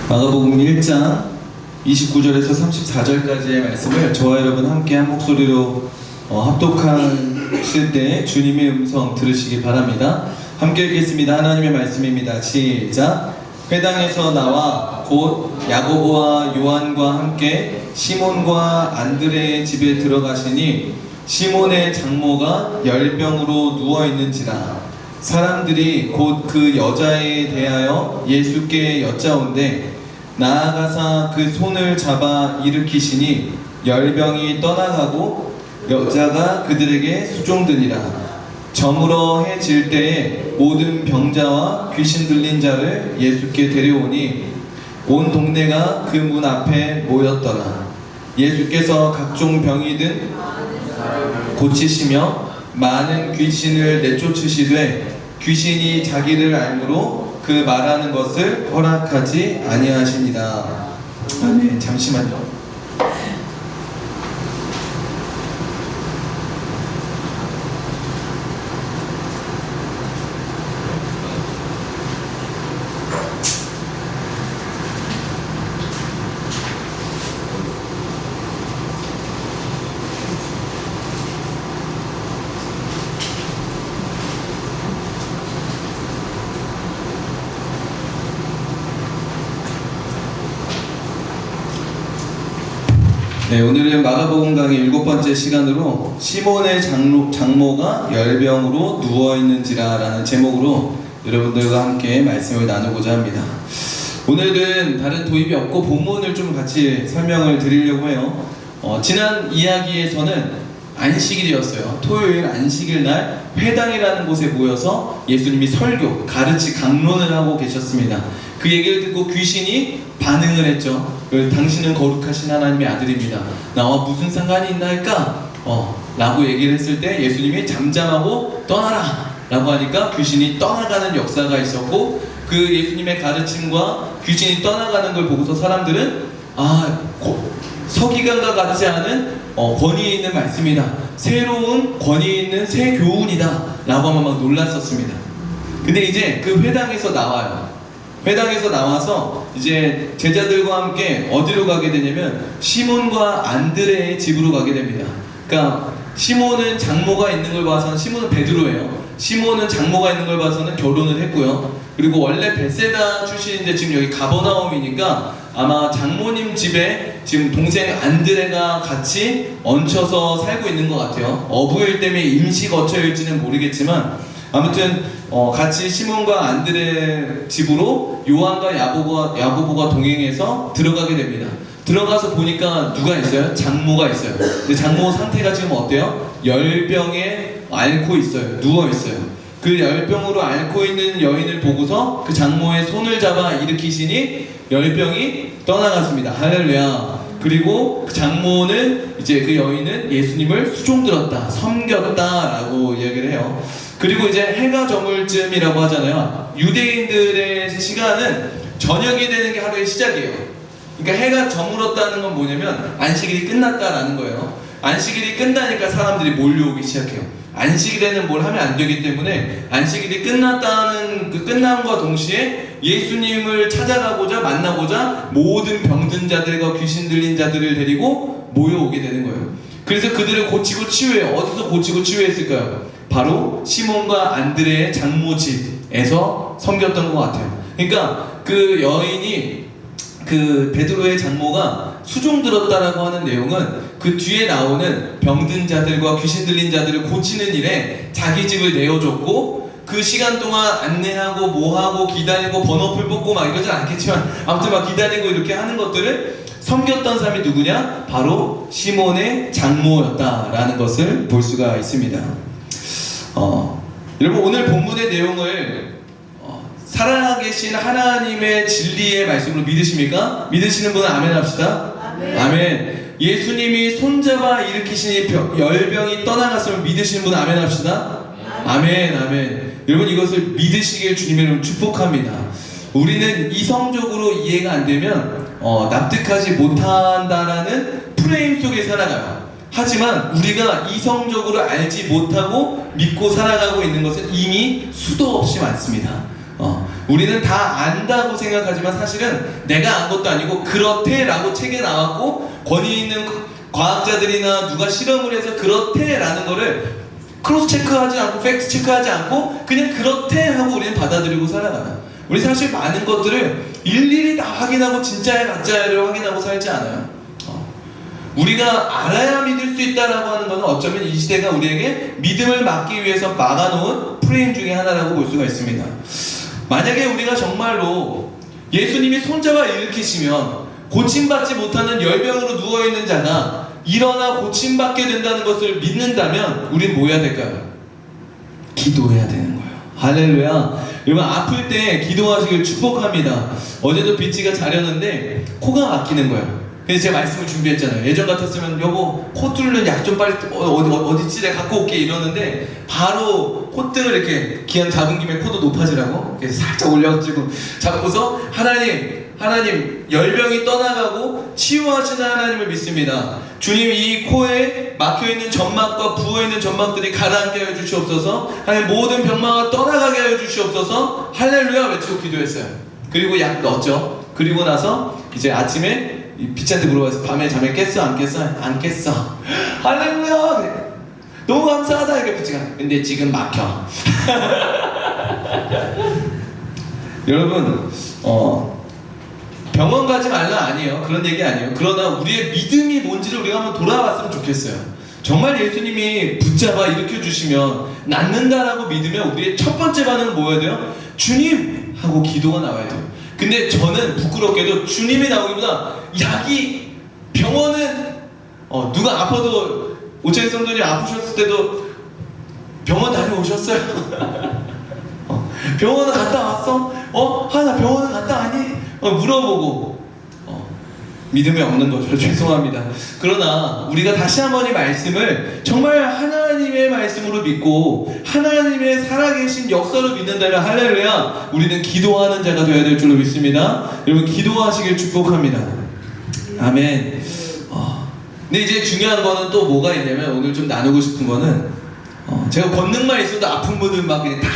마가복음 1장 29절에서 34절까지의 말씀을 저와 여러분 함께 한 목소리로 합독하실 때 주님의 음성 들으시기 바랍니다. 함께 읽겠습니다. 하나님의 말씀입니다. 시작. 회당에서 나와 곧 야고보와 요한과 함께 시몬과 안드레의 집에 들어가시니 시몬의 장모가 열병으로 누워있는지라. 사람들이 곧 그 여자에 대하여 예수께 여짜온대 나아가사 그 손을 잡아 일으키시니 열병이 떠나가고 여자가 그들에게 수종드니라. 저물어 해질 때에 모든 병자와 귀신 들린 자를 예수께 데려오니 온 동네가 그 문 앞에 모였더라. 예수께서 각종 병이든 고치시며 많은 귀신을 내쫓으시되 귀신이 자기를 알므로 그 말하는 것을 허락하지 아니하시니라. 아멘. 잠시만요. 네, 오늘은 마가복음 강의 7번째 시간으로 시몬의 장모가 열병으로 누워있는지라 라는 제목으로 여러분들과 함께 말씀을 나누고자 합니다. 오늘은 다른 도입이 없고 본문을 좀 같이 설명을 드리려고 해요. 지난 이야기에서는 안식일이었어요. 토요일 안식일 날 회당이라는 곳에 모여서 예수님이 설교, 강론을 하고 계셨습니다. 그 얘기를 듣고 귀신이 반응을 했죠. 당신은 거룩하신 하나님의 아들입니다. 나와 무슨 상관이 있나 할까? 라고 얘기를 했을 때 예수님이 잠잠하고 떠나라 라고 하니까 귀신이 떠나가는 역사가 있었고, 그 예수님의 가르침과 귀신이 떠나가는 걸 보고서 사람들은 서기관과 같지 않은 권위 있는 말씀이다, 새로운 권위 있는 새 교훈이다 라고 하면 막 놀랐었습니다. 근데 이제 그 회당에서 나와요. 회당에서 나와서 이제 제자들과 함께 어디로 가게 되냐면 시몬과 안드레의 집으로 가게 됩니다. 그러니까 시몬은 장모가 있는 걸 봐서는, 시몬은 베드로예요. 시몬은 장모가 있는 걸 봐서는 결혼을 했고요. 그리고 원래 베세다 출신인데 지금 여기 가버나움이니까 아마 장모님 집에 지금 동생 안드레가 같이 얹혀서 살고 있는 것 같아요. 어부일 때문에 임시 거처일지는 모르겠지만 아무튼 같이 시몬과 안드레 집으로 요한과 야고보가 동행해서 들어가게 됩니다. 들어가서 보니까 누가 있어요? 장모가 있어요. 근데 장모 상태가 지금 어때요? 열병에 앓고 있어요. 누워 있어요. 그 열병으로 앓고 있는 여인을 보고서 그 장모의 손을 잡아 일으키시니 열병이 떠나갔습니다. 할렐루야. 그리고 그 장모는, 이제 그 여인은 예수님을 수종들었다, 섬겼다라고 이야기를 해요. 그리고 이제 해가 저물 쯤이라고 하잖아요. 유대인들의 시간은 저녁이 되는 게 하루의 시작이에요. 그러니까 해가 저물었다는 건 뭐냐면 안식일이 끝났다라는 거예요. 안식일이 끝나니까 사람들이 몰려오기 시작해요. 안식일에는 뭘 하면 안 되기 때문에 안식일이 끝났다는 그 끝남과 동시에 예수님을 찾아가고자 만나고자 모든 병든 자들과 귀신 들린 자들을 데리고 모여오게 되는 거예요. 그래서 그들을 고치고 치유해요. 어디서 고치고 치유했을까요? 바로 시몬과 안드레의 장모 집에서 섬겼던 것 같아요. 그러니까 그 여인이, 그 베드로의 장모가 수종들었다라고 하는 내용은 그 뒤에 나오는 병든 자들과 귀신 들린 자들을 고치는 일에 자기 집을 내어줬고, 그 시간 동안 안내하고 뭐하고 기다리고 번호풀 뽑고 막 이러진 않겠지만 아무튼 막 기다리고 이렇게 하는 것들을 섬겼던 사람이 누구냐? 바로 시몬의 장모였다라는 것을 볼 수가 있습니다. 여러분, 오늘 본문의 내용을 살아계신 하나님의 진리의 말씀으로 믿으십니까? 믿으시는 분은 아멘 합시다. 아멘. 아멘. 예수님이 손잡아 일으키시니 열병이 떠나갔음을 믿으시는 분은 아멘 합시다. 아멘. 아멘. 여러분, 이것을 믿으시길 주님의 이름으로 축복합니다. 우리는 이성적으로 이해가 안 되면 납득하지 못한다라는 프레임 속에 살아가요. 하지만 우리가 이성적으로 알지 못하고 믿고 살아가고 있는 것은 이미 수도 없이 많습니다. 우리는 다 안다고 생각하지만 사실은 내가 안 것도 아니고 그렇대 라고 책에 나왔고 권위 있는 과학자들이나 누가 실험을 해서 그렇대 라는 거를 크로스 체크하지 않고 팩트 체크하지 않고 그냥 그렇대 하고 우리는 받아들이고 살아가요. 우리 사실 많은 것들을 일일이 다 확인하고 진짜야 가짜야를 확인하고 살지 않아요. 우리가 알아야 믿을 수 있다라고 하는 것은 어쩌면 이 시대가 우리에게 믿음을 막기 위해서 막아놓은 프레임 중에 하나라고 볼 수가 있습니다. 만약에 우리가 정말로 예수님이 손잡아 일으키시면 고침받지 못하는 열병으로 누워있는 자가 일어나 고침받게 된다는 것을 믿는다면 우린 뭐 해야 될까요? 기도해야 되는 거예요. 할렐루야. 여러분 아플 때 기도하시길 축복합니다. 어제도 비치가 자렸는데 코가 막히는 거예요. 그래서 제가 말씀을 준비했잖아요. 예전 같았으면 여보 코 뚫는 약 좀 빨리 어디지 내가 갖고 올게 이러는데 바로 콧등을 이렇게 기한 잡은 김에 코도 높아지라고 그래서 살짝 올려가지고 잡고서 하나님 열병이 떠나가고 치유하시는 하나님을 믿습니다. 주님 이 코에 막혀있는 점막과 부어있는 점막들이 가라앉게 하여 주시옵소서. 하나님 모든 병마가 떠나가게 하여 주시옵소서. 할렐루야 외치고 기도했어요. 그리고 약 넣었죠. 그리고 나서 이제 아침에 비치한테 물어봤어요. 밤에 잠에 깼어? 안 깼어? 안 깼어. 할렐루야 그래. 너무 감사하다 이렇게 비치가. 근데 지금 막혀. 여러분 병원 가지 말라 아니에요. 그런 얘기 아니에요. 그러나 우리의 믿음이 뭔지를 우리가 한번 돌아봤으면 좋겠어요. 정말 예수님이 붙잡아 일으켜주시면 낫는다라고 믿으면 우리의 첫 번째 반응은 뭐여야 돼요? 주님! 하고 기도가 나와야 돼요. 근데 저는 부끄럽게도 주님이 나오기보다 약이 병원은 누가 아파도 오창희 성도님 아프셨을 때도 병원 다녀오셨어요? 병원은 갔다 왔어? 나 병원은 갔다 왔니? 물어보고 믿음이 없는 거죠. 죄송합니다. 그러나 우리가 다시 한번 이 말씀을 정말 하나님의 말씀으로 믿고 하나님의 살아계신 역사로 믿는다면 할렐루야 우리는 기도하는 자가 되어야 될 줄로 믿습니다. 여러분 기도하시길 축복합니다. 아멘. 근데 이제 중요한 거는 또 뭐가 있냐면 오늘 좀 나누고 싶은 거는 제가 권능만 있어도 아픈 분들 막 그냥 다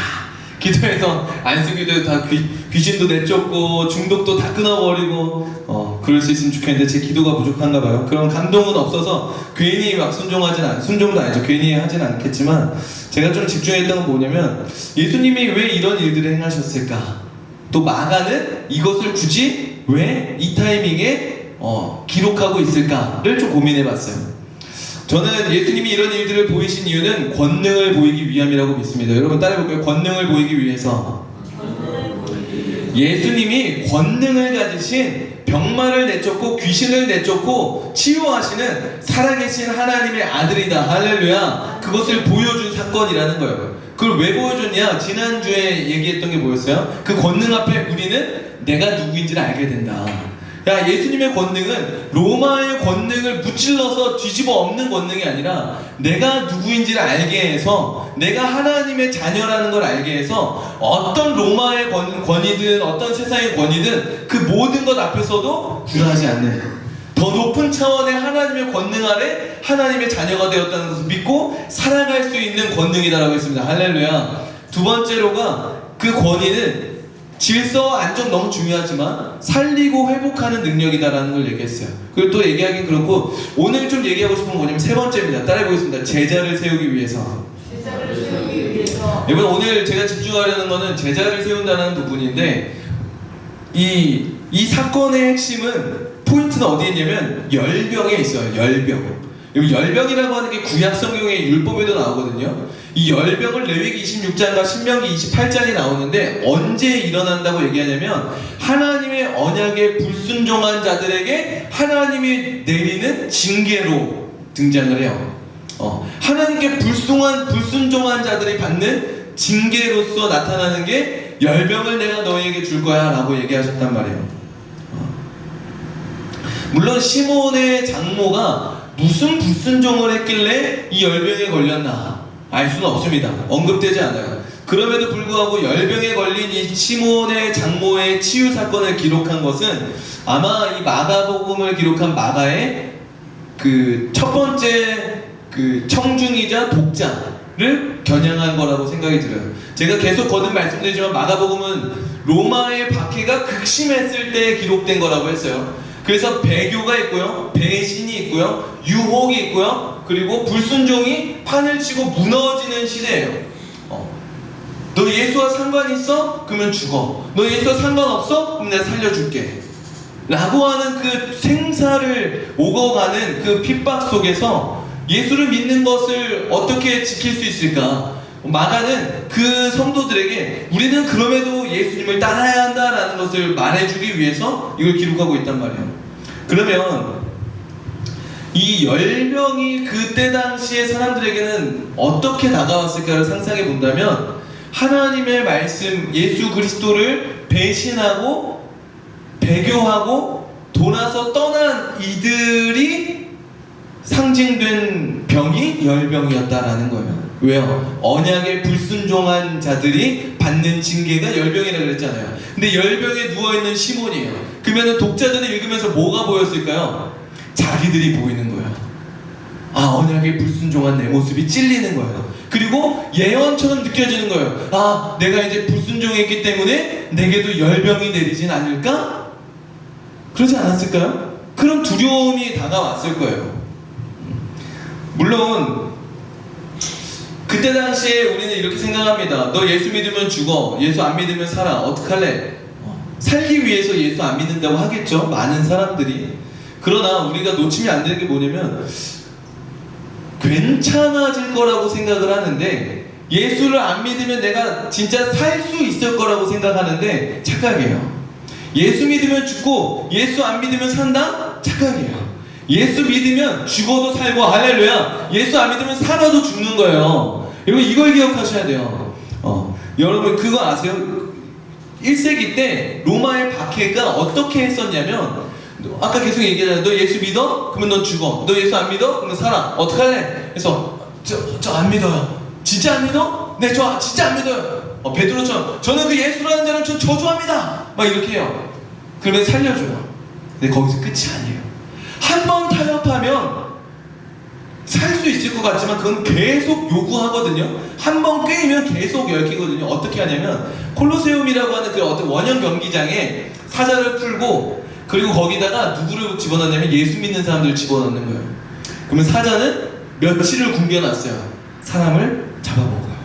기도해서 안수기도 다 귀신도 내쫓고 중독도 다 끊어버리고 그럴 수 있으면 좋겠는데 제 기도가 부족한가 봐요. 그런 감동은 없어서 괜히 막 순종도 아니죠. 괜히 하진 않겠지만 제가 좀 집중했던 건 뭐냐면 예수님이 왜 이런 일들을 행하셨을까? 또 마가는 이것을 굳이 왜 이 타이밍에 기록하고 있을까를 좀 고민해봤어요. 저는 예수님이 이런 일들을 보이신 이유는 권능을 보이기 위함이라고 믿습니다. 여러분 따라해볼까요? 권능을 보이기 위해서. 예수님이 권능을 가지신 병마를 내쫓고 귀신을 내쫓고 치유하시는 살아계신 하나님의 아들이다. 할렐루야. 그것을 보여준 사건이라는 거예요. 그걸 왜 보여줬냐? 지난주에 얘기했던 게 뭐였어요? 그 권능 앞에 우리는 내가 누구인지를 알게 된다. 야, 예수님의 권능은 로마의 권능을 무찔러서 뒤집어 엎는 권능이 아니라 내가 누구인지를 알게 해서 내가 하나님의 자녀라는 걸 알게 해서 어떤 로마의 권위든 어떤 세상의 권위든 그 모든 것 앞에서도 굴하지 않는 더 높은 차원의 하나님의 권능 아래 하나님의 자녀가 되었다는 것을 믿고 살아갈 수 있는 권능이다라고 했습니다. 할렐루야. 두 번째로가 그 권위는 질서 안정 너무 중요하지만 살리고 회복하는 능력이다라는 걸 얘기했어요. 그리고 또 얘기하긴 그렇고 오늘 좀 얘기하고 싶은 건 뭐냐면 세 번째입니다. 따라해보겠습니다. 제자를 세우기 위해서. 여러분 오늘 제가 집중하려는 거는 제자를 세운다는 부분인데 이 사건의 핵심은 포인트는 어디에 있냐면 열병에 있어요. 열병. 열병이라고 하는 게 구약 성경의 율법에도 나오거든요. 이 열병을 레위기 26장과 신명기 28장이 나오는데 언제 일어난다고 얘기하냐면 하나님의 언약에 불순종한 자들에게 하나님이 내리는 징계로 등장을 해요. 하나님께 불순종한 자들이 받는 징계로서 나타나는 게 열병을 내가 너희에게 줄 거야 라고 얘기하셨단 말이에요. 물론 시몬의 장모가 무슨 불순종을 했길래 이 열병에 걸렸나 알 수는 없습니다. 언급되지 않아요. 그럼에도 불구하고 열병에 걸린 이 시몬의 장모의 치유 사건을 기록한 것은 아마 이 마가복음을 기록한 마가의 그 첫 번째 그 청중이자 독자를 겨냥한 거라고 생각이 들어요. 제가 계속 거듭 말씀드리지만 마가복음은 로마의 박해가 극심했을 때 기록된 거라고 했어요. 그래서 배교가 있고요, 배신이 있고요, 유혹이 있고요, 그리고 불순종이 판을 치고 무너지는 시대예요. 너 예수와 상관 있어? 그러면 죽어. 너 예수와 상관없어? 그럼 내가 살려줄게 라고 하는 그 생사를 오고가는 그 핍박 속에서 예수를 믿는 것을 어떻게 지킬 수 있을까? 마가는 그 성도들에게 우리는 그럼에도 예수님을 따라야 한다라는 것을 말해주기 위해서 이걸 기록하고 있단 말이에요. 그러면 이 10명이 그때 당시에 사람들에게는 어떻게 다가왔을까를 상상해 본다면, 하나님의 말씀 예수 그리스도를 배신하고 배교하고 돌아서 떠난 이들이 상징된 병이 10병이었다라는 거예요. 왜요? 언약에 불순종한 자들이 받는 징계가 10병이라고 그랬잖아요. 근데 10병에 누워있는 시몬이에요. 그러면 독자들이 읽으면서 뭐가 보였을까요? 자기들이 보이는 거예요. 아, 언약에 불순종한 내 모습이 찔리는 거예요. 그리고 예언처럼 느껴지는 거예요. 아, 내가 이제 불순종했기 때문에 내게도 10병이 내리진 않을까? 그러지 않았을까요? 그런 두려움이 다가왔을 거예요. 물론 그때 당시에 우리는 이렇게 생각합니다. 너 예수 믿으면 죽어, 예수 안 믿으면 살아, 어떡할래? 살기 위해서 예수 안 믿는다고 하겠죠, 많은 사람들이. 그러나 우리가 놓치면 안 되는 게 뭐냐면, 괜찮아질 거라고 생각을 하는데 예수를 안 믿으면 내가 진짜 살 수 있을 거라고 생각하는데 착각이에요. 예수 믿으면 죽고 예수 안 믿으면 산다? 착각이에요. 예수 믿으면 죽어도 살고, 할렐루야. 예수 안 믿으면 살아도 죽는 거예요. 여러분, 이걸 기억하셔야 돼요. 여러분 그거 아세요? 1세기 때 로마의 박해가 어떻게 했었냐면, 아까 계속 얘기하잖아요. 너 예수 믿어? 그러면 넌 죽어. 너 예수 안 믿어? 그러면 살아. 어떡할래? 그래서 저 안 믿어요. 진짜 안 믿어? 네, 저 진짜 안 믿어요. 베드로처럼 저는 그 예수라는 자를 저 저주합니다. 막 이렇게 해요. 그러면 살려줘요. 근데 거기서 끝이 아니에요. 한 번 타협하면 살 수 있을 것 같지만 그건 계속 요구하거든요. 한 번 꿰이면 계속 얽히거든요. 어떻게 하냐면, 콜로세움이라고 하는 그 어떤 원형 경기장에 사자를 풀고, 그리고 거기다가 누구를 집어넣냐면 예수 믿는 사람들을 집어넣는 거예요. 그러면 사자는 며칠을 굶겨놨어요. 사람을 잡아먹어요.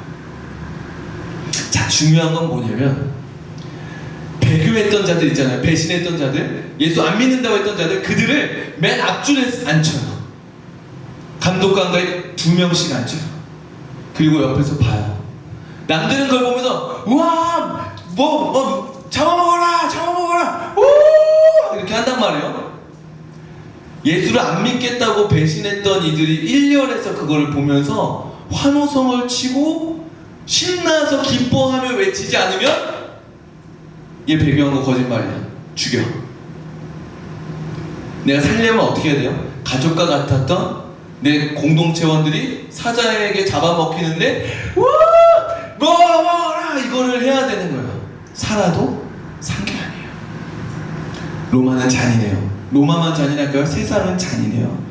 자, 중요한 건 뭐냐면, 배교했던 자들 있잖아요. 배신했던 자들, 예수 안 믿는다고 했던 자들, 그들을 맨 앞줄에 앉혀요. 감독관과에 2명씩 앉혀요. 그리고 옆에서 봐요. 남들은 그걸 보면서 우와, 잡아먹어라, 잡아먹어라, 우, 이렇게 한단 말이에요. 예수를 안 믿겠다고 배신했던 이들이 1열에서 그거를 보면서 환호성을 치고 신나서 기뻐하며 외치지 않으면 얘 배교한 거 거짓말이야, 죽여. 내가 살려면 어떻게 해야 돼요? 가족과 같았던 내 공동체원들이 사자에게 잡아먹히는데 먹어라, 이거를 해야 되는 거예요. 살아도 산 게 아니에요. 로마는 잔인해요. 로마만 잔인할까요? 세상은 잔인해요.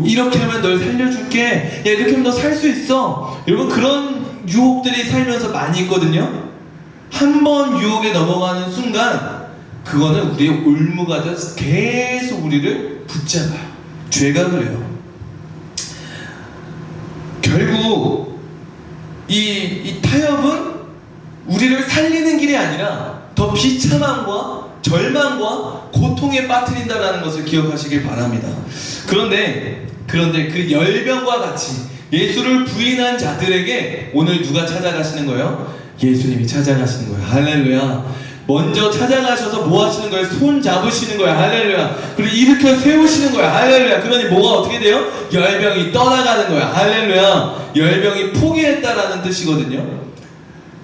이렇게 하면 널 살려줄게, 야, 이렇게 하면 너 살 수 있어. 여러분, 그런 유혹들이 살면서 많이 있거든요. 한 번 유혹에 넘어가는 순간 그거는 우리의 올무가 돼서 계속 우리를 붙잡아요. 죄가 그래요. 결국 이 타협은 우리를 살리는 길이 아니라 더 비참함과 절망과 고통에 빠뜨린다는 것을 기억하시길 바랍니다. 그런데 그 10병과 같이 예수를 부인한 자들에게 오늘 누가 찾아가시는 거예요? 예수님이 찾아가시는 거예요. 할렐루야. 먼저 찾아가셔서 뭐 하시는 거예요? 손 잡으시는 거예요. 할렐루야. 그리고 일으켜 세우시는 거예요. 할렐루야. 그러니 뭐가 어떻게 돼요? 10병이 떠나가는 거예요. 할렐루야. 10병이 포기했다라는 뜻이거든요.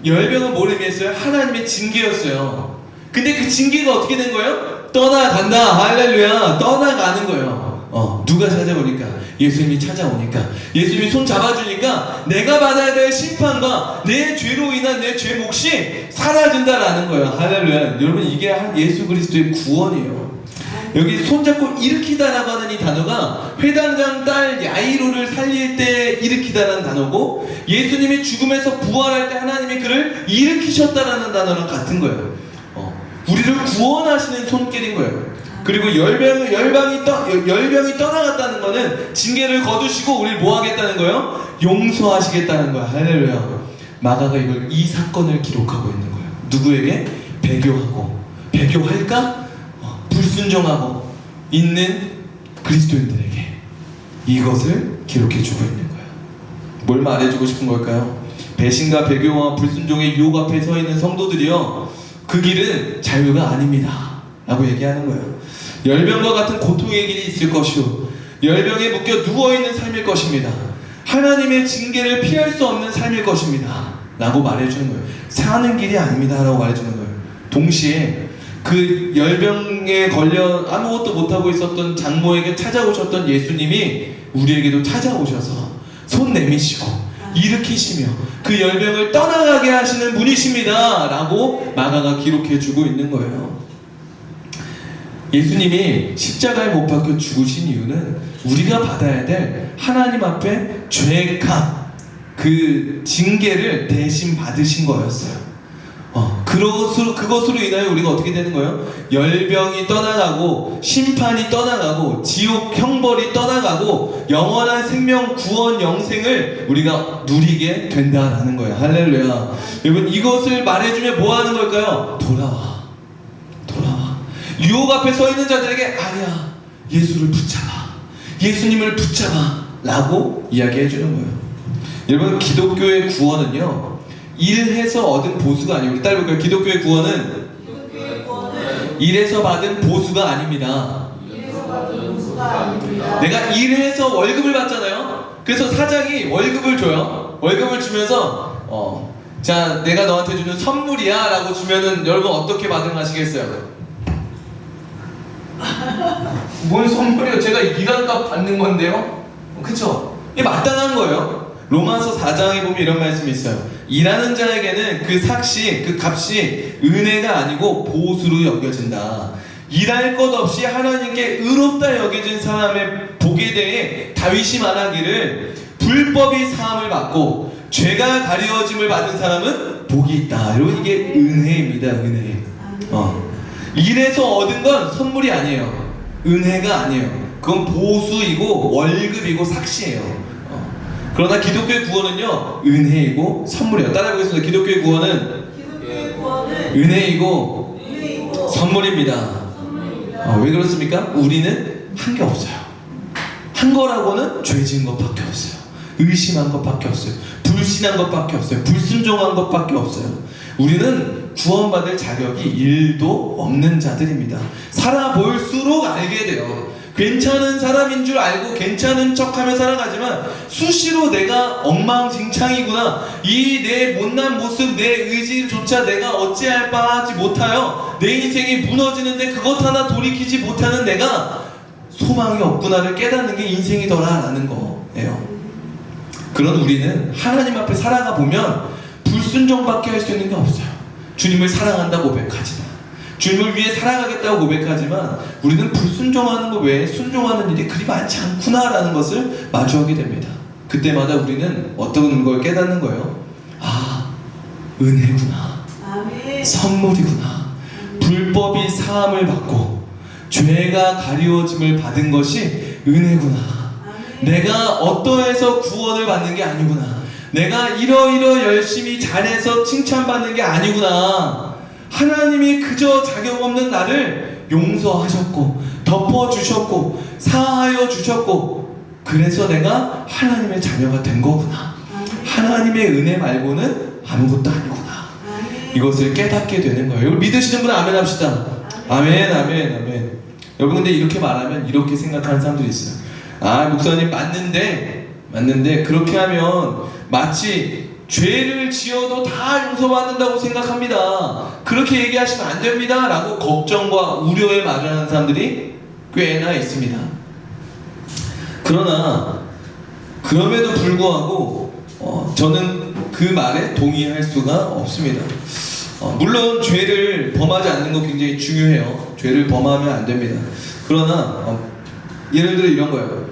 10병은 뭘 의미했어요? 하나님의 징계였어요. 근데 그 징계가 어떻게 된 거예요? 떠나간다. 할렐루야. 떠나가는 거예요. 누가 찾아오니까? 예수님이 찾아오니까, 예수님이 손 잡아주니까 내가 받아야 될 심판과 내 죄로 인한 내 죄 몫이 사라진다라는 거예요. 할렐루야. 여러분, 이게 예수 그리스도의 구원이에요. 여기 손잡고 일으키다라고 하는 이 단어가 회당장 딸 야이로를 살릴 때 일으키다라는 단어고, 예수님이 죽음에서 부활할 때 하나님이 그를 일으키셨다라는 단어랑 같은 거예요. 우리를 구원하시는 손길인 거예요. 그리고 열병이 떠나갔다는 거는 징계를 거두시고 우리를 뭐 하겠다는 거예요? 용서하시겠다는 거야. 할렐루야. 마가가 이 사건을 기록하고 있는 거예요. 누구에게? 배교할까? 불순종하고 있는 그리스도인들에게 이것을 기록해주고 있는 거예요. 뭘 말해주고 싶은 걸까요? 배신과 배교와 불순종의 유혹 앞에 서 있는 성도들이요, 그 길은 자유가 아닙니다 라고 얘기하는 거예요. 열병과 같은 고통의 길이 있을 것이요, 열병에 묶여 누워있는 삶일 것입니다. 하나님의 징계를 피할 수 없는 삶일 것입니다 라고 말해주는 거예요. 사는 길이 아닙니다 라고 말해주는 거예요. 동시에 그 열병에 걸려 아무것도 못하고 있었던 장모에게 찾아오셨던 예수님이 우리에게도 찾아오셔서 손 내미시고 일으키시며 그 열병을 떠나가게 하시는 분이십니다 라고 마가가 기록해주고 있는 거예요. 예수님이 십자가에 못 박혀 죽으신 이유는 우리가 받아야 될 하나님 앞에 죄값, 그 징계를 대신 받으신 거였어요. 그것으로 인하여 우리가 어떻게 되는 거예요? 열병이 떠나가고 심판이 떠나가고 지옥 형벌이 떠나가고 영원한 생명 구원 영생을 우리가 누리게 된다라는 거예요. 할렐루야. 여러분, 이것을 말해주면 뭐 하는 걸까요? 돌아와. 유혹 앞에 서 있는 자들에게 아니야, 예수를 붙잡아, 예수님을 붙잡아 라고 이야기해 주는 거예요. 여러분, 기독교의 구원은요, 일해서 얻은 보수가 아니에요. 우리 따라 볼까요? 기독교의 구원은 일해서 받은 보수가 아닙니다. 내가 일해서 월급을 받잖아요. 그래서 사장이 월급을 줘요. 월급을 주면서 자, 내가 너한테 주는 선물이야 라고 주면은 여러분 어떻게 반응하시겠어요? 뭔 선물이요? 제가 일한값 받는 건데요? 그쵸? 이게 마땅한 거예요. 로마서 4장에 보면 이런 말씀이 있어요. 일하는 자에게는 그 값이 은혜가 아니고 보수로 여겨진다. 일할 것 없이 하나님께 의롭다 여겨진 사람의 복에 대해 다윗이 말하기를 불법이 사함을 받고 죄가 가려짐을 받은 사람은 복이 있다. 여러분, 이게 은혜입니다. 은혜. 일해서 얻은 건 선물이 아니에요. 은혜가 아니에요. 그건 보수이고 월급이고 삭시예요. 그러나 기독교의 구원은요, 은혜이고 선물이에요. 따라해보겠습니다. 기독교의 구원은 은혜이고 선물입니다. 왜 그렇습니까? 우리는 한 게 없어요. 한 거라고는 죄 지은 것밖에 없어요. 의심한 것밖에 없어요. 불신한 것밖에 없어요. 불순종한 것밖에 없어요. 우리는 구원받을 자격이 1도 없는 자들입니다. 살아볼수록 알게 돼요. 괜찮은 사람인 줄 알고 괜찮은 척하며 살아가지만 수시로 내가 엉망진창이구나, 이 내 못난 모습, 내 의지조차 내가 어찌할 바 하지 못하여 내 인생이 무너지는데 그것 하나 돌이키지 못하는 내가 소망이 없구나를 깨닫는 게 인생이더라 라는 거예요. 그런 우리는 하나님 앞에 살아가 보면 불순종밖에 할 수 있는 게 없어요. 주님을 사랑한다고 고백하지만, 주님을 위해 살아가겠다고 고백하지만 우리는 불순종하는 것 외에 순종하는 일이 그리 많지 않구나라는 것을 마주하게 됩니다. 그때마다 우리는 어떤 걸 깨닫는 거예요? 아, 은혜구나. 아멘. 선물이구나. 불법이 사함을 받고 죄가 가리워짐을 받은 것이 은혜구나. 아멘. 내가 어떠해서 구원을 받는 게 아니구나. 내가 이러이러 열심히 잘해서 칭찬받는 게 아니구나. 하나님이 그저 자격 없는 나를 용서하셨고 덮어주셨고 사하여 주셨고 그래서 내가 하나님의 자녀가 된 거구나. 하나님의 은혜 말고는 아무것도 아니구나. 이것을 깨닫게 되는 거예요. 이걸 믿으시는 분은 아멘 합시다. 아멘, 아멘, 아멘. 여러분, 근데 이렇게 말하면 이렇게 생각하는 사람들이 있어요. 아, 목사님 맞는데 그렇게 하면 마치 죄를 지어도 다 용서받는다고 생각합니다. 그렇게 얘기하시면 안 됩니다 라고 걱정과 우려에 말을 하는 사람들이 꽤나 있습니다. 그러나 그럼에도 불구하고 저는 그 말에 동의할 수가 없습니다. 물론 죄를 범하지 않는 거 굉장히 중요해요. 죄를 범하면 안 됩니다. 그러나 예를 들어 이런 거예요.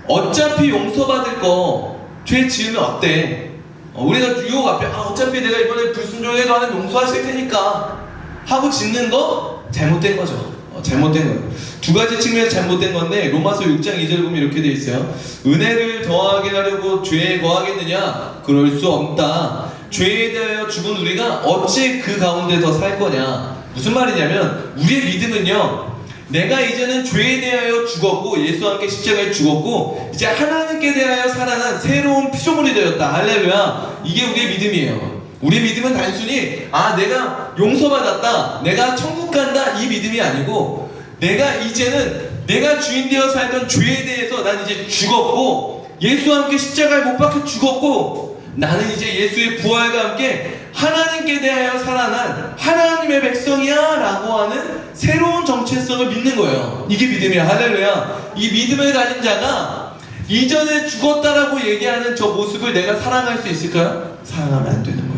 어차피 용서받을 거 죄 지으면 어때? 우리가 유혹 앞에 어차피 내가 이번에 불순종해도 하나님 용서하실 테니까 하고 짓는 거 잘못된 거죠. 잘못된 거예요. 두 가지 측면에서 잘못된 건데 로마서 6장 2절 보면 이렇게 돼 있어요. 은혜를 더하게 하려고 죄에 거하겠느냐? 그럴 수 없다. 죄에 대하여 죽은 우리가 어찌 그 가운데 더 살 거냐? 무슨 말이냐면 우리의 믿음은요, 내가 이제는 죄에 대하여 죽었고 예수와 함께 십자가에 죽었고 이제 하나님께 대하여 살아난 새로운 피조물이 되었다. 할렐루야. 이게 우리의 믿음이에요. 우리의 믿음은 단순히 내가 용서받았다, 내가 천국 간다, 이 믿음이 아니고 내가 이제는 내가 주인 되어 살던 죄에 대해서 난 이제 죽었고 예수와 함께 십자가에 못 박혀 죽었고 나는 이제 예수의 부활과 함께 하나님께 대하여 살아난 하나님의 백성이야 라고 하는 새로운 정체성을 믿는 거예요. 이게 믿음이야. 할렐루야. 이 믿음을 가진 자가 이전에 죽었다라고 얘기하는 저 모습을 내가 사랑할 수 있을까요? 사랑하면 안 되는 거예요.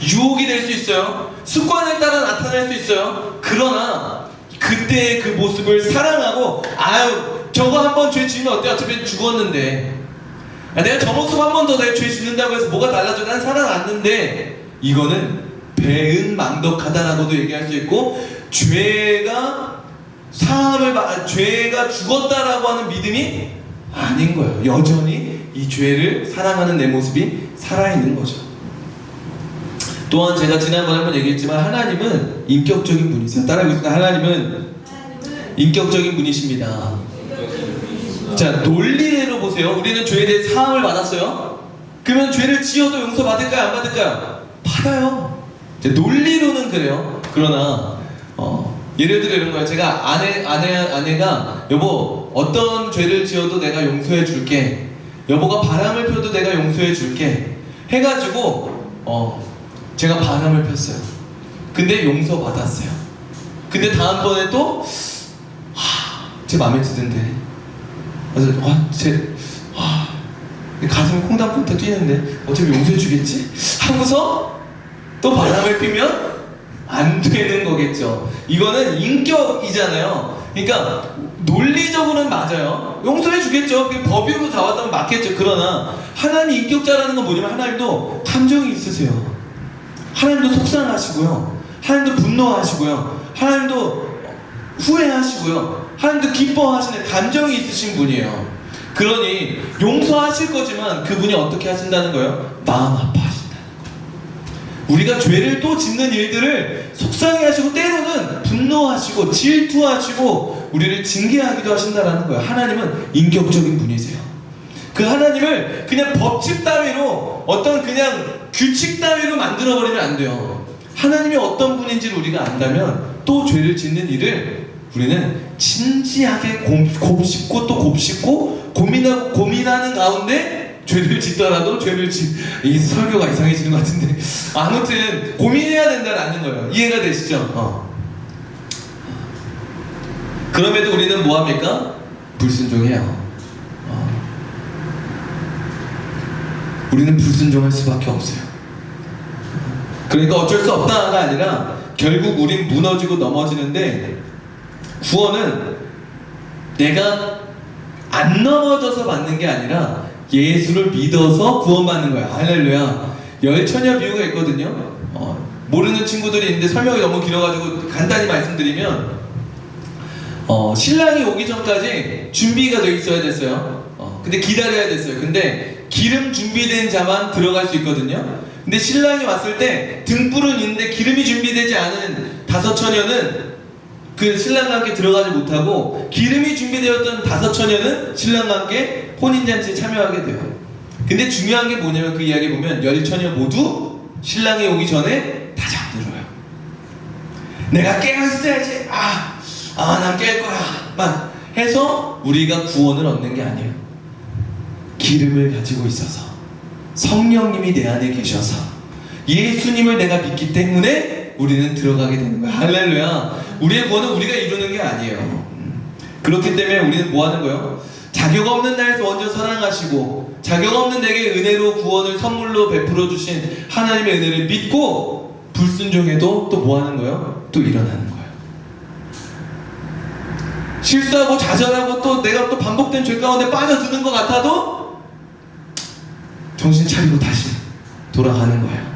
유혹이 될 수 있어요. 습관에 따라 나타날 수 있어요. 그러나 그때의 그 모습을 사랑하고 저거 한번 죄 지으면 어때? 어차피 죽었는데 내가 저 모습 한 번 더 내 죄 짓는다고 해서 뭐가 달라져? 난 살아났는데 이거는 배은망덕하다라고도 얘기할 수 있고 죄가 죽었다라고 하는 믿음이 아닌 거예요. 여전히 이 죄를 사랑하는 내 모습이 살아있는 거죠. 또한 제가 지난번에 한번 얘기했지만 하나님은 인격적인 분이세요. 따라하고 있습니다. 하나님은 인격적인 분이십니다. 자, 논리대로 보세요. 우리는 죄에 대해 사함을 받았어요. 그러면 죄를 지어도 용서받을까요? 안 받을까요? 받아요. 논리로는 그래요. 그러나 예를 들어 이런 거예요. 제가 아내가 여보 어떤 죄를 지어도 내가 용서해 줄게, 여보가 바람을 펴도 내가 용서해 줄게 해가지고 제가 바람을 폈어요. 근데 용서받았어요. 근데 다음번에 또 제 마음에 드던데, 그래서 가슴이 콩닥콩닥 뛰는데 어차피 용서해 주겠지? 하고서 또 바람을 피면 안 되는 거겠죠. 이거는 인격이잖아요. 그러니까 논리적으로는 맞아요. 용서해 주겠죠. 법으로 잡았다면 맞겠죠. 그러나 하나님 인격자라는 건 뭐냐면 하나님도 감정이 있으세요. 하나님도 속상하시고요, 하나님도 분노하시고요, 하나님도 후회하시고요, 하나님도 기뻐하시는 감정이 있으신 분이에요. 그러니 용서하실 거지만 그분이 어떻게 하신다는 거예요? 마음 아파하신다는 거예요. 우리가 죄를 또 짓는 일들을 속상해 하시고 때로는 분노하시고 질투하시고 우리를 징계하기도 하신다는 거예요. 하나님은 인격적인 분이세요. 그 하나님을 그냥 법칙 따위로 어떤 그냥 규칙 따위로 만들어버리면 안 돼요. 하나님이 어떤 분인지를 우리가 안다면 또 죄를 짓는 일을 우리는 진지하게 곱씹고 또 곱씹고 고민하고 고민하는 가운데 죄를 짓더라도 이 설교가 이상해지는 것 같은데 아무튼 고민해야 된다라는 거예요. 이해가 되시죠? 그럼에도 우리는 뭐합니까? 불순종해요. 우리는 불순종할 수밖에 없어요. 그러니까 어쩔 수 없다가 아니라 결국 우린 무너지고 넘어지는데 구원은 내가 안 넘어져서 받는 게 아니라 예수를 믿어서 구원받는 거야. 할렐루야. 열처녀 비유가 있거든요. 모르는 친구들이 있는데 설명이 너무 길어가지고 간단히 말씀드리면 신랑이 오기 전까지 준비가 돼 있어야 됐어요. 근데 기다려야 됐어요. 근데 기름 준비된 자만 들어갈 수 있거든요. 근데 신랑이 왔을 때 등불은 있는데 기름이 준비되지 않은 5 처녀는 그 신랑과 함께 들어가지 못하고 기름이 준비되었던 5 처녀는 신랑과 함께 혼인잔치에 참여하게 돼요. 근데 중요한 게 뭐냐면 그 이야기 보면 10 처녀 모두 신랑이 오기 전에 다 잠들어요. 내가 깨어있어야지. 난 깰 거야 막 해서 우리가 구원을 얻는 게 아니에요. 기름을 가지고 있어서 성령님이 내 안에 계셔서 예수님을 내가 믿기 때문에 우리는 들어가게 되는 거야. 할렐루야. 우리의 구원은 우리가 이루는 게 아니에요. 그렇기 때문에 우리는 뭐 하는 거예요? 자격 없는 날 먼저 사랑하시고 자격 없는 내게 은혜로 구원을 선물로 베풀어 주신 하나님의 은혜를 믿고 불순종해도 또 뭐 하는 거예요? 또 일어나는 거예요. 실수하고 좌절하고 또 내가 또 반복된 죄 가운데 빠져드는 것 같아도 정신 차리고 다시 돌아가는 거예요.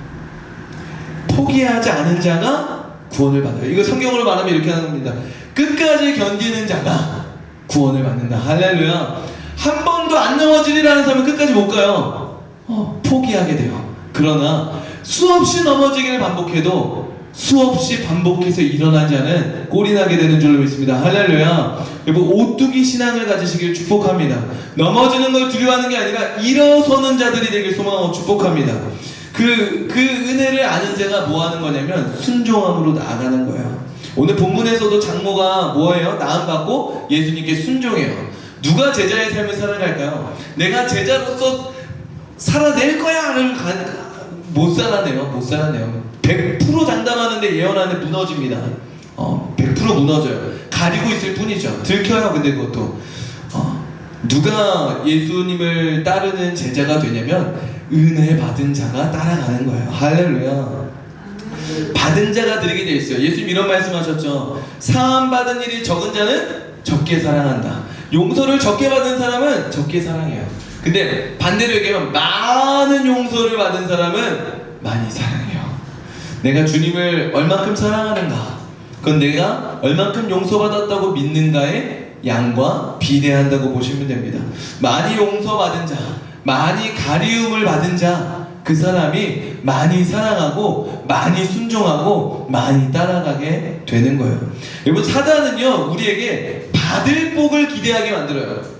포기하지 않은 자가 구원을 받아요. 이거 성경으로 말하면 이렇게 하는 겁니다. 끝까지 견디는 자가 구원을 받는다. 할렐루야. 한 번도 안 넘어지리라는 사람은 끝까지 못 가요. 포기하게 돼요. 그러나 수없이 넘어지기를 반복해도 수없이 반복해서 일어나지 않은 꼴이 나게 되는 줄로 믿습니다. 할렐루야. 여러분, 오뚜기 신앙을 가지시길 축복합니다. 넘어지는 걸 두려워하는 게 아니라 일어서는 자들이 되길 소망하고 축복합니다. 그 은혜를 아는 자가 뭐 하는 거냐면 순종함으로 나아가는 거예요. 오늘 본문에서도 장모가 뭐예요? 나음받고 예수님께 순종해요. 누가 제자의 삶을 살아갈까요? 내가 제자로서 살아낼 거야를 못 살아내요. 100% 장담하는데 예언하는데 무너집니다. 100% 무너져요. 가리고 있을 뿐이죠. 들켜요. 근데 그것도 누가 예수님을 따르는 제자가 되냐면 은혜 받은 자가 따라가는 거예요. 할렐루야. 받은 자가 드리게 되어 있어요. 예수님 이런 말씀하셨죠. 사함 받은 일이 적은 자는 적게 사랑한다. 용서를 적게 받은 사람은 적게 사랑해요. 근데 반대로 얘기하면 많은 용서를 받은 사람은 많이 사랑해요. 내가 주님을 얼만큼 사랑하는가, 그건 내가 얼만큼 용서받았다고 믿는가에 양과 비례한다고 보시면 됩니다. 많이 용서받은 자, 많이 가리움을 받은 자, 그 사람이 많이 사랑하고 많이 순종하고 많이 따라가게 되는 거예요. 여러분, 사단은요 우리에게 받을 복을 기대하게 만들어요.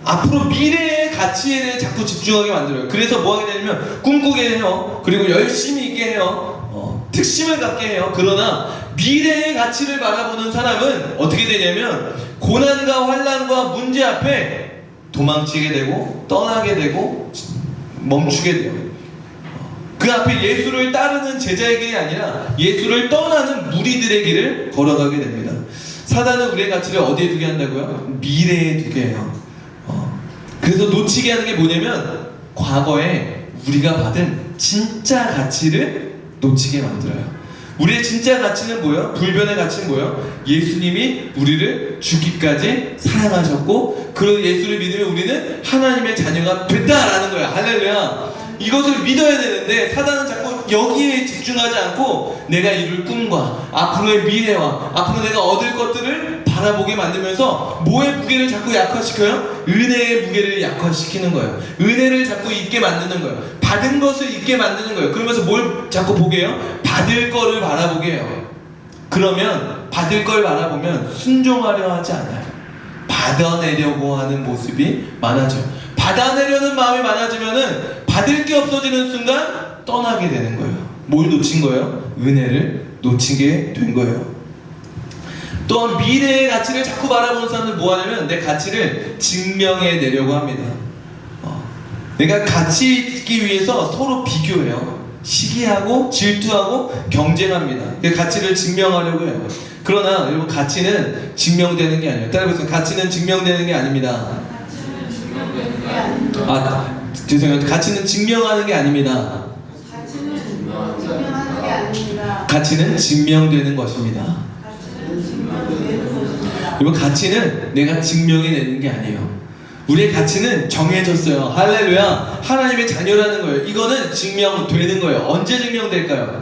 앞으로 미래의 가치에 대해 자꾸 집중하게 만들어요. 그래서 뭐 하게 되냐면 꿈꾸게 해요. 그리고 열심히 있게 해요. 특심을 갖게 해요. 그러나 미래의 가치를 바라보는 사람은 어떻게 되냐면 고난과 환난과 문제 앞에 도망치게 되고 떠나게 되고 멈추게 돼요. 그 앞에 예수를 따르는 제자의 길이 아니라 예수를 떠나는 무리들의 길을 걸어가게 됩니다. 사단은 우리의 가치를 어디에 두게 한다고요? 미래에 두게 해요. 그래서 놓치게 하는 게 뭐냐면 과거에 우리가 받은 진짜 가치를 놓치게 만들어요. 우리의 진짜 가치는 뭐예요? 불변의 가치는 뭐예요? 예수님이 우리를 죽기까지 사랑하셨고 그 예수를 믿으면 우리는 하나님의 자녀가 됐다라는 거예요. 할렐루야. 이것을 믿어야 되는데 사단은 자꾸 여기에 집중하지 않고 내가 이룰 꿈과 앞으로의 미래와 앞으로 내가 얻을 것들을 바라보게 만들면서 뭐의 무게를 자꾸 약화시켜요? 은혜의 무게를 약화시키는 거예요. 은혜를 자꾸 잊게 만드는 거예요. 받은 것을 잊게 만드는 거예요. 그러면서 뭘 자꾸 보게 해요? 받을 거를 바라보게 해요. 그러면 받을 걸 바라보면 순종하려 하지 않아요. 받아내려고 하는 모습이 많아져요. 받아내려는 마음이 많아지면은 받을 게 없어지는 순간 떠나게 되는 거예요. 뭘 놓친 거예요? 은혜를 놓치게 된 거예요. 또한 미래의 가치를 자꾸 바라보는 사람들 뭐 하냐면 내 가치를 증명해내려고 합니다. 내가 가치 있기 위해서 서로 비교해요. 시기하고 질투하고 경쟁합니다. 그 가치를 증명하려고 해요. 그러나 여러분, 가치는 증명되는 게 아니에요. 따라해보세요. 가치는 증명되는 게 아닙니다. 죄송해요. 가치는 증명하는 게 아닙니다. 가치는 증명되는 것입니다. 여러분, 가치는 내가 증명해내는 게 아니에요. 우리의 가치는 정해졌어요. 할렐루야. 하나님의 자녀라는 거예요. 이거는 증명되는 거예요. 언제 증명될까요?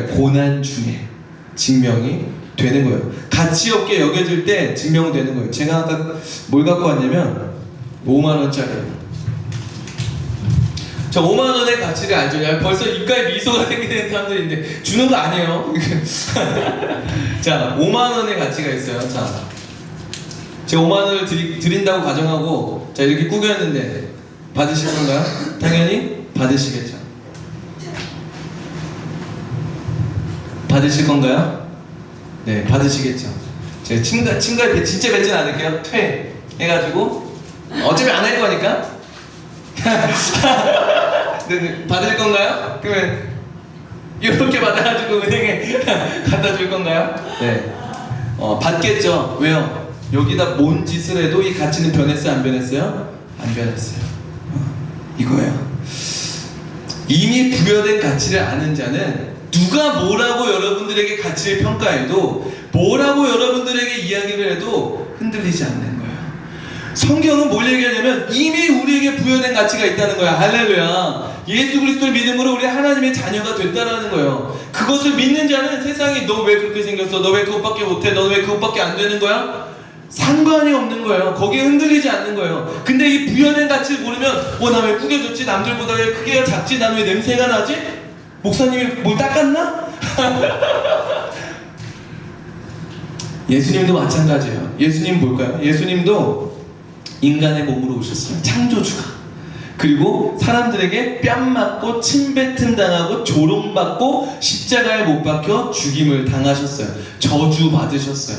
고난 중에 증명이 되는 거예요. 가치 없게 여겨질 때 증명되는 거예요. 제가 아까 뭘 갖고 왔냐면 5만원짜리. 저 5만원의 가치를 알죠? 벌써 입가에 미소가 생기는 사람들인데 주는 거 아니에요. 자, 5만원의 가치가 있어요. 자, 제가 5만원을 드린다고 가정하고 자, 이렇게 꾸겼는데 받으실 건가요? 당연히 받으시겠죠. 받으실 건가요? 네, 받으시겠죠. 제가 친구에 진짜 뱉진 않을게요. 퇴 해가지고 어차피 안 할 거니까. 네, 받을 건가요? 그러면 이렇게 받아가지고 은행에 갖다 줄 건가요? 네, 받겠죠. 왜요? 여기다 뭔 짓을 해도 이 가치는 변했어요? 안 변했어요? 안 변했어요. 이거예요. 이미 부여된 가치를 아는 자는 누가 뭐라고 여러분들에게 가치를 평가해도 뭐라고 여러분들에게 이야기를 해도 흔들리지 않는 거예요. 성경은 뭘 얘기하냐면 이미 우리에게 부여된 가치가 있다는 거야. 할렐루야. 예수 그리스도를 믿음으로 우리 하나님의 자녀가 됐다라는 거예요. 그것을 믿는 자는 세상이 너 왜 그렇게 생겼어? 너 왜 그것밖에 못해? 너 왜 그것밖에 안 되는 거야? 상관이 없는 거예요. 거기에 흔들리지 않는 거예요. 근데 이 부여낸 가치를 모르면 나 왜 구겨졌지? 남들보다 왜 크기가 작지? 난 왜 냄새가 나지? 목사님이 뭘 닦았나? 예수님도 마찬가지예요. 예수님 볼까요? 예수님도 인간의 몸으로 오셨어요. 창조주가. 그리고 사람들에게 뺨 맞고 침뱉음 당하고 조롱받고 십자가에 못 박혀 죽임을 당하셨어요. 저주 받으셨어요.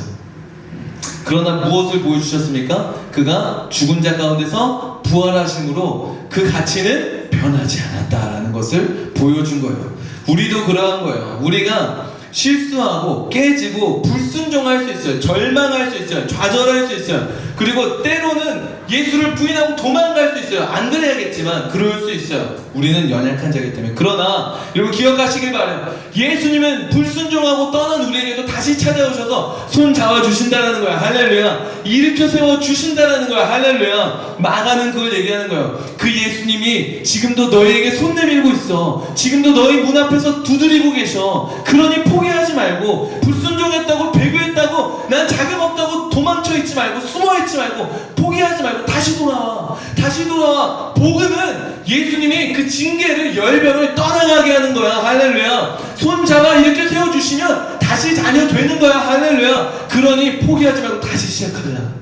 그러나 무엇을 보여주셨습니까? 그가 죽은 자 가운데서 부활하심으로 그 가치는 변하지 않았다라는 것을 보여준 거예요. 우리도 그러한 거예요. 우리가 실수하고 깨지고 불순종할 수 있어요. 절망할 수 있어요. 좌절할 수 있어요. 그리고 때로는 예수를 부인하고 도망갈 수 있어요. 안 그래야겠지만 그럴 수 있어요. 우리는 연약한 자이기 때문에. 그러나 여러분 기억하시길 바라요. 예수님은 불순종하고 떠난 우리에게도 다시 찾아오셔서 손 잡아주신다는 거야. 할렐루야. 일으켜 세워주신다는 거야. 할렐루야. 마가는 그걸 얘기하는 거예요. 그 예수님이 지금도 너희에게 손 내밀고 있어. 지금도 너희 문 앞에서 두드리고 계셔. 그러니 포기하지 말고, 불순종했다고 배교했다고 난 자격 없다고 도망쳐 있지 말고, 숨어 있지 말고, 포기하지 말고 다시 돌아와. 다시 돌아와. 복음은 예수님이 그 징계를, 열병을 떠나가게 하는 거야. 할렐루야. 손 잡아 이렇게 세워주시면 다시 자녀 되는 거야. 할렐루야. 그러니 포기하지 말고 다시 시작하자.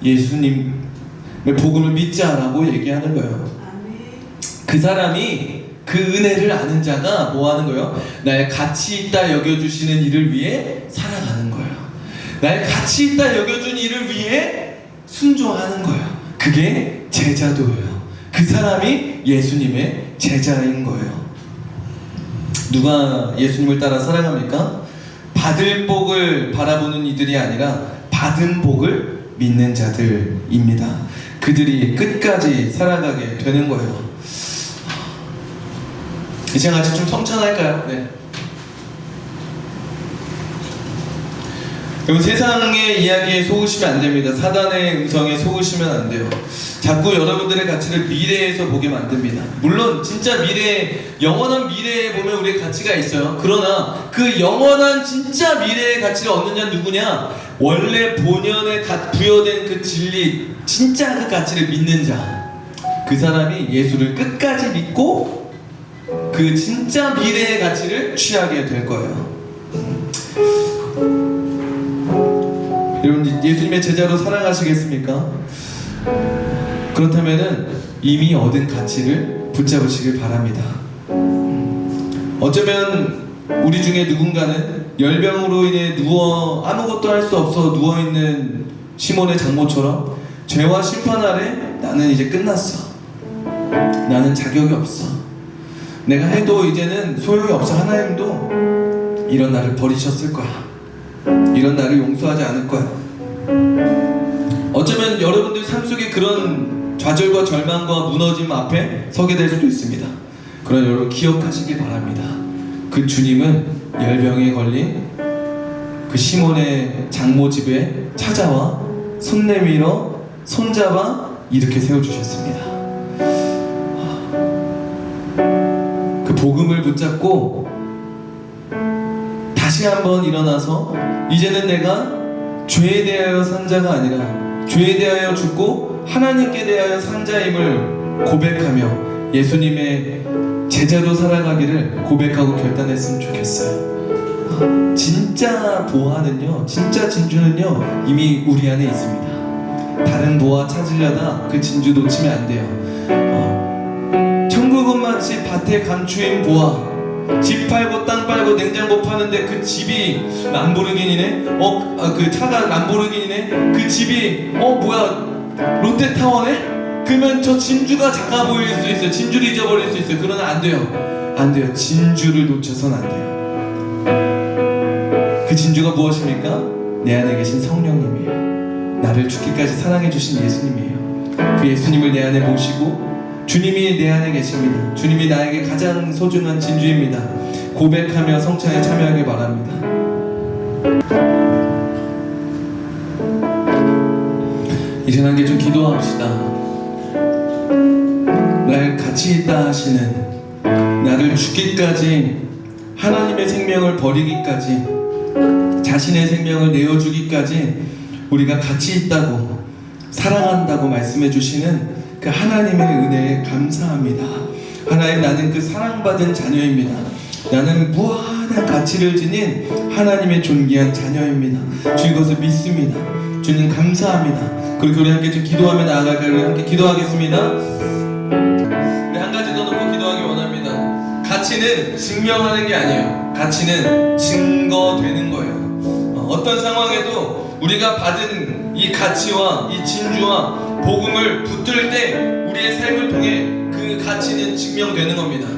예수님의 복음을 믿자라고 얘기하는 거예요. 그 사람이, 그 은혜를 아는 자가 뭐 하는 거예요? 나의 가치 있다 여겨주시는 이를 위해 살아가는 거예요. 나의 가치 있다 여겨준 이를 위해 순종하는 거예요. 그게 제자도예요. 그 사람이 예수님의 제자인 거예요. 누가 예수님을 따라 살아갑니까? 받을 복을 바라보는 이들이 아니라 받은 복을 믿는 자들입니다. 그들이 끝까지 살아가게 되는 거예요. 이제 같이 좀 성찬할까요? 네. 여러분, 세상의 이야기에 속으시면 안 됩니다. 사단의 음성에 속으시면 안 돼요. 자꾸 여러분들의 가치를 미래에서 보게 만듭니다. 물론 진짜 미래, 영원한 미래에 보면 우리의 가치가 있어요. 그러나 그 영원한 진짜 미래의 가치를 얻는 자는 누구냐? 원래 본연에 부여된 그 진리, 진짜 그 가치를 믿는 자. 그 사람이 예수를 끝까지 믿고 그 진짜 미래의 가치를 취하게 될 거예요. 여러분, 예수님의 제자로 살아가시겠습니까? 그렇다면은 이미 얻은 가치를 붙잡으시길 바랍니다. 어쩌면 우리 중에 누군가는 열병으로 인해 아무것도 할 수 없어 누워있는 시몬의 장모처럼 죄와 심판 아래 나는 이제 끝났어. 나는 자격이 없어. 내가 해도 이제는 소용이 없어. 하나님도 이런 나를 버리셨을 거야. 이런 나를 용서하지 않을 거야. 어쩌면 여러분들 삶 속에 그런 좌절과 절망과 무너짐 앞에 서게 될 수도 있습니다. 그러나 여러분 기억하시길 바랍니다. 그 주님은 열병에 걸린 그 시몬의 장모 집에 찾아와 손 내밀어 손잡아 이렇게 세워주셨습니다. 그 복음을 붙잡고 다시 한번 일어나서 이제는 내가 죄에 대하여 산 자가 아니라 죄에 대하여 죽고 하나님께 대하여 산 자임을 고백하며 예수님의 제자로 살아가기를 고백하고 결단했으면 좋겠어요. 진짜 보화는요, 진짜 진주는요 이미 우리 안에 있습니다. 다른 보화 찾으려다 그 진주 놓치면 안 돼요. 천국은 마치 밭에 감추인 보화. 집 팔고 땅 팔고 냉장고 파는데 그 집이 람보르기니네? 그 차가 람보르기니네? 그 집이 뭐야 롯데타워네? 그러면 저 진주가 작아 보일 수 있어요. 진주를 잊어버릴 수 있어요. 그러나 안 돼요. 안 돼요. 진주를 놓쳐서는 안 돼요. 그 진주가 무엇입니까? 내 안에 계신 성령님이에요. 나를 죽기까지 사랑해 주신 예수님이에요. 그 예수님을 내 안에 모시고 주님이 내 안에 계십니다. 주님이 나에게 가장 소중한 진주입니다. 고백하며 성찬에 참여하길 바랍니다. 이제 함께 좀 기도합시다. 날 가치 있다 하시는 나를 죽기까지, 하나님의 생명을 버리기까지, 자신의 생명을 내어주기까지 우리가 가치 있다고, 사랑한다고 말씀해 주시는 그 하나님의 은혜에 감사합니다. 하나님, 나는 그 사랑받은 자녀입니다. 나는 무한한 가치를 지닌 하나님의 존귀한 자녀입니다. 주 이것을 믿습니다. 주님 감사합니다. 그리고 우리 함께 좀 기도하며 나아갈까요? 우리 함께 기도하겠습니다. 우리 한 가지 더 놓고 기도하기 원합니다. 가치는 증명하는 게 아니에요. 가치는 증거되는 거예요. 어떤 상황에도 우리가 받은 이 가치와 이 진주와 복음을 붙들 때 우리의 삶을 통해 그 가치는 증명되는 겁니다.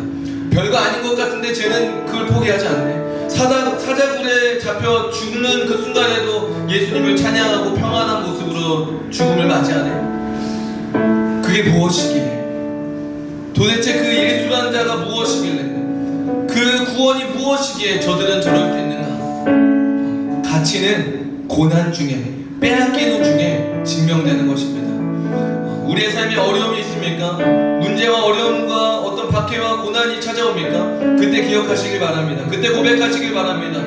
별거 아닌 것 같은데 쟤는 그걸 포기하지 않네. 사자굴에 잡혀 죽는 그 순간에도 예수님을 찬양하고 평안한 모습으로 죽음을 맞이하네. 그게 무엇이기에? 도대체 그 예수란 자가 무엇이길래, 그 구원이 무엇이기에 저들은 저럴 수 있는가? 가치는 고난 중에, 빼앗기는 중에 증명되는 것입니다. 우리의 삶에 어려움이 있습니까? 문제와 어려움과 어떤 박해와 고난이 찾아옵니까? 그때 기억하시길 바랍니다. 그때 고백하시길 바랍니다.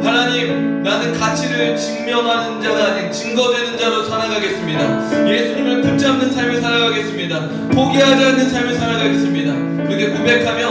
하나님, 나는 가치를 증명하는 자가 아닌 증거되는 자로 살아가겠습니다. 예수님을 붙잡는 삶을 살아가겠습니다. 포기하지 않는 삶을 살아가겠습니다. 그렇게 고백하며